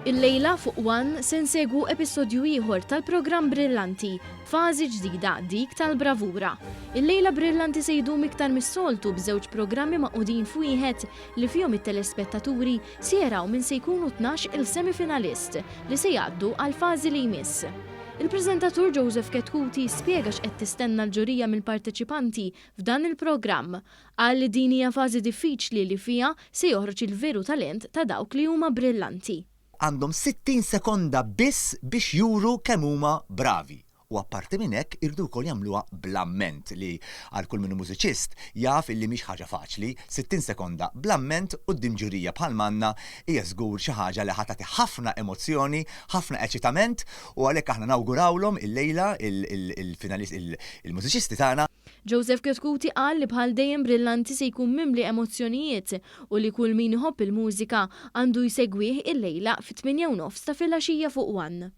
Il-lejla fuq One se nsegwu episodju ieħor tal-programm Brillanti, fażi ġdida dik tal-bravura. Il-lejla Brillanti se jdum iktar mis-soltu b'żewġ programmi maqudin f'wieħed li fihom it-telespettaturi se jaraw min se jkunu 12 il-semifinalist li se jgħaddu għal fażi li jmiss. Il-preżentatur Joseph Ketkuti spjega x'qed tistenna l-ġurija mill-parteċipanti f'dan il-programm. Qal li din hija fażi diffiċli li fiha se joħroġ il-veru talent ta' dawk li huma brillanti. Għandhom 60 sekonda biss biex juru kemm huma bravi. U apparti minn hekk irdu wkoll jagħmluha bl-amment li għal kull minnu mużiċist jaf illi mhix ħaġa faċli, 60 sekonda bl-amment quddiem ġurija bħal manna hija żgur xi ħaġa li ħatati ħafna emozzjoni, ħafna eċitament u għalhekk aħna nawgurawlhom il-lejla il-mużiċisti tagħna. Joseph Ketkuti qal li bħal dejjem Brillanti se jkun mimli emozzjonijiet u li kull min iħobb il-mużika għandu jsegwih il-lejla fit-8:30 ta' filgħaxija fuq One.